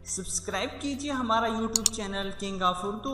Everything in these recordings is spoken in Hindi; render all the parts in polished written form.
सब्सक्राइब कीजिए हमारा YouTube channel king of Urdu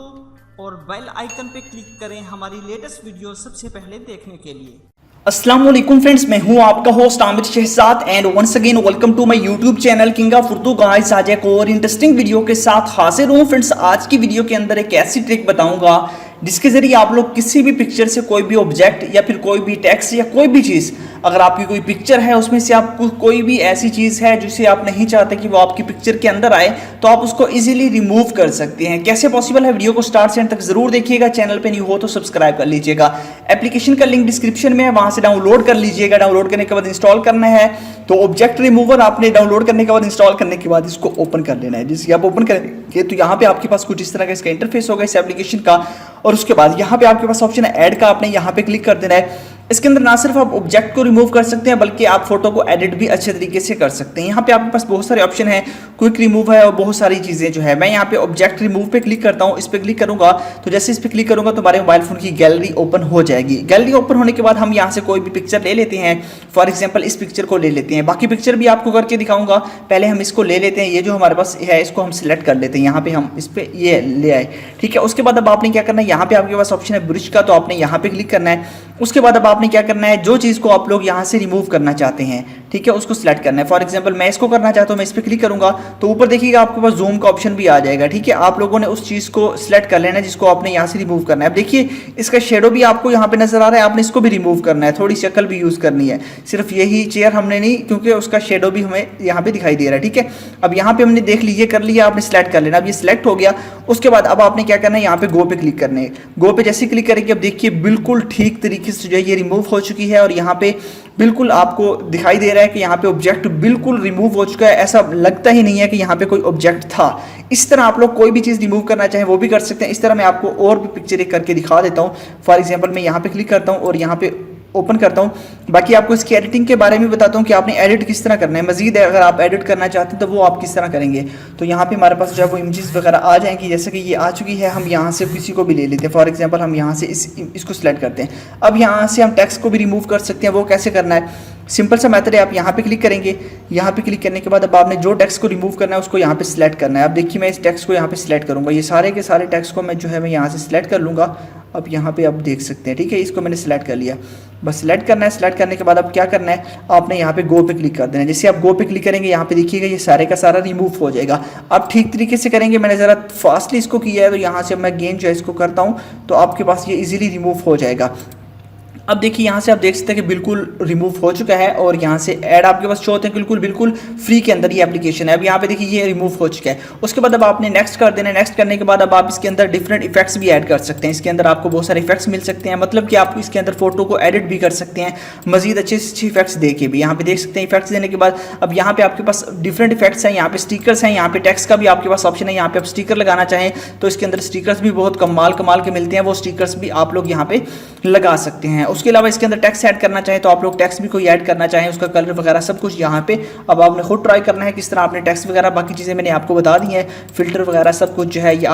और बेल आइकन पे क्लिक करें हमारी लेटेस्ट वीडियो सबसे पहले देखने के लिए। अस्सलाम वालेकुम फ्रेंड्स, मैं हूं आपका host Aamir Shahzad and once again welcome to my YouTube channel king of Urdu. Guys आज एक और इंटरेस्टिंग वीडियो के साथ हाजिर हूं फ्रेंड्स। आज की वीडियो के अंदर एक ऐसी ट्रिक बताऊंगा जिसके जरिए आप लोग किसी भी पिक्चर से कोई भी ऑब्जेक्ट या फिर कोई भी टेक्स्ट या कोई भी चीज़, अगर आपकी कोई पिक्चर है उसमें से आपको कोई भी ऐसी चीज़ है जिसे आप नहीं चाहते कि वो आपकी पिक्चर के अंदर आए, तो आप उसको इजीली रिमूव कर सकते हैं। कैसे पॉसिबल है, वीडियो को स्टार्ट से एंड तक जरूर देखिएगा। चैनल पे न्यू हो तो सब्सक्राइब कर लीजिएगा। एप्लीकेशन का लिंक डिस्क्रिप्शन में है, वहां से डाउनलोड कर लीजिएगा। डाउनलोड करने के बाद इंस्टॉल करना है। तो ऑब्जेक्ट रिमूवर आपने डाउनलोड करने के बाद इंस्टॉल करने के बाद इसको ओपन कर लेना है। जिससे आप ओपन करेंगे तो यहाँ पे आपके पास कुछ इस तरह का इसका इंटरफेस होगा इस एप्लीकेशन का। और उसके बाद यहाँ पे आपके पास ऑप्शन है ऐड का, आपने यहाँ पे क्लिक कर देना है। इसके अंदर ना सिर्फ आप ऑब्जेक्ट को रिमूव कर सकते हैं बल्कि आप फोटो को एडिट भी अच्छे तरीके से कर सकते हैं। यहाँ पे आपके पास बहुत सारे ऑप्शन है, क्विक रिमूव है और बहुत सारी चीजें जो है। मैं यहाँ पे ऑब्जेक्ट रिमूव पे क्लिक करता हूँ। इस पे क्लिक करूंगा तो जैसे इस पे क्लिक करूंगा तो हमारे मोबाइल फोन की गैलरी ओपन हो जाएगी। गैलरी ओपन होने के बाद हम यहाँ से कोई भी पिक्चर ले लेते हैं। फॉर एग्जाम्पल इस पिक्चर को ले लेते हैं, बाकी पिक्चर भी आपको करके दिखाऊंगा। पहले हम इसको ले लेते हैं, ये जो हमारे पास है इसको हम सिलेक्ट कर लेते हैं। यहाँ पे हम इस पे ये ले आए, ठीक है। उसके बाद अब आपने क्या करना है, यहाँ पे आपके पास ऑप्शन है ब्रश का, तो आपने यहाँ पे क्लिक करना है। उसके बाद अब आपने क्या करना है, जो चीज़ को आप लोग यहाँ से रिमूव करना चाहते हैं, ठीक है, उसको सिलेक्ट करना है। फॉर एग्जांपल मैं इसको करना चाहता हूँ, मैं इस पर क्लिक करूंगा तो ऊपर देखिएगा आपके पास जूम का ऑप्शन भी आ जाएगा, ठीक है। आप लोगों ने उस चीज़ को सिलेक्ट कर लेना है जिसको आपने यहाँ से रिमूव करना है। अब देखिए इसका शेडो भी आपको यहाँ पे नजर आ रहा है, आपने इसको भी रिमूव करना है, थोड़ी शक्ल भी यूज़ करनी है। सिर्फ यही चेयर हमने नहीं, क्योंकि उसका शेडो भी हमें यहाँ पे दिखाई दे रहा है, ठीक है। अब यहाँ पे हमने देख लीजिए कर लिया, आपने सिलेक्ट कर लेना। अब ये सिलेक्ट हो गया। उसके बाद अब आपने क्या करना है, यहाँ पे गो पे क्लिक करना है। गो पे जैसे क्लिक करेंगे अब देखिए बिल्कुल ठीक तरीके से जो है ये रिमूव हो चुकी है और यहाँ पे बिल्कुल आपको दिखाई दे रहा है कि यहाँ पे ऑब्जेक्ट बिल्कुल रिमूव हो चुका है। ऐसा लगता ही नहीं है कि यहाँ पे कोई ऑब्जेक्ट था। इस तरह आप लोग कोई भी चीज़ रिमूव करना चाहें वो भी कर सकते हैं। इस तरह मैं आपको और भी पिक्चर एक करके दिखा देता हूँ। फॉर एग्जाम्पल मैं यहाँ पे क्लिक करता हूँ और यहाँ पे ओपन करता हूँ। बाकी आपको इसकी एडिटिंग के बारे में बताता हूँ कि आपने एडिट किस तरह करना है। मजीद अगर आप एडिट करना चाहते हैं तो वो आप किस तरह करेंगे। तो यहाँ पे हमारे पास जो है वो इमेजेस वगैरह आ जाएंगी, जैसे कि ये आ चुकी है। हम यहाँ से किसी को भी ले लेते हैं। फॉर एग्जांपल हम यहाँ से इसको सिलेक्ट करते हैं। अब यहाँ से हम टेक्स्ट को भी रिमूव कर सकते हैं। वो कैसे करना है, सिंपल सा मेथड है। आप यहाँ पे क्लिक करेंगे, यहाँ पे क्लिक करने के बाद अब आपने जो टेक्स्ट को रिमूव करना है उसको यहाँ पे सिलेक्ट करना है। अब देखिए मैं इस टेक्स्ट को यहाँ पे सिलेक्ट करूँगा। ये सारे के सारे टेक्स्ट को मैं जो है मैं यहाँ से सिलेक्ट कर लूँगा। अब यहाँ पे आप देख सकते हैं, ठीक है, इसको मैंने सिलेक्ट कर लिया। बस सिलेक्ट करना है। सिलेक्ट करने के बाद अब क्या करना है, आपने यहाँ पे गो पे क्लिक कर देना है। जैसे आप गो पे क्लिक करेंगे यहाँ पे देखिएगा ये सारे का सारा रिमूव हो जाएगा। अब ठीक तरीके से करेंगे, मैंने ज़रा फास्टली इसको किया है तो यहाँ से मैं गेन जो है इसको करता हूँ तो आपके पास ये इजीली रिमूव हो जाएगा। अब देखिए यहाँ से आप देख सकते हैं कि बिल्कुल रिमूव हो चुका है और यहाँ से ऐड आपके पास शो होते हैं। बिल्कुल फ्री के अंदर ये एप्लीकेशन है। अब यहाँ पे देखिए ये रिमूव हो चुका है। उसके बाद अब आपने नेक्स्ट कर देना है। नेक्स्ट करने के बाद अब आप इसके अंदर डिफरेंट इफेक्ट्स भी ऐड कर सकते हैं। इसके अंदर आपको बहुत सारे इफेक्ट्स मिल सकते हैं, मतलब कि आप इसके अंदर फोटो को एडिट भी कर सकते हैं मजीद अच्छे से अच्छे इफेक्ट्स दे के भी। यहाँ पे देख सकते हैं इफेक्ट्स देने के बाद अब यहाँ पे आपके पास डिफरेंट इफेक्ट्स हैं। यहाँ पे स्टिकर्स हैं, यहाँ पे टेक्स्ट का भी आपके पास ऑप्शन है। यहाँ पे आप स्टिकर लगाना चाहें तो इसके अंदर स्टिकर्स भी बहुत कमाल के मिलते हैं। वो स्टिकर्स भी आप लोग यहाँ पे लगा सकते हैं। उसके अलावा इसके अंदर टेक्स्ट ऐड करना चाहें तो आप लोग टेक्स्ट भी कोई ऐड करना चाहें, उसका कलर वगैरह सब कुछ यहाँ पे अब आपने खुद ट्राई करना है किस तरह आपने टेक्स्ट वगैरह, बाकी चीज़ें मैंने आपको बता दी हैं। फिल्टर वगैरह सब कुछ जो है ये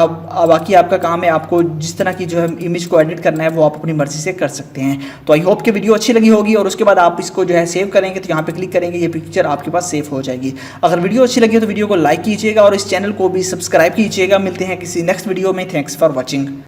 बाकी आपका काम है। आपको जिस तरह की जो है इमेज को एडिट करना है वो आप अपनी मर्जी से कर सकते हैं। तो आई होप कि वीडियो अच्छी लगी होगी और उसके बाद आप इसको जो है सेव करेंगे तो यहाँ पे क्लिक करेंगे, ये पिक्चर आपके पास सेव हो जाएगी। अगर वीडियो अच्छी लगी तो वीडियो को लाइक कीजिएगा और इस चैनल को भी सब्सक्राइब कीजिएगा। मिलते हैं किसी नेक्स्ट वीडियो में। Thanks for watching.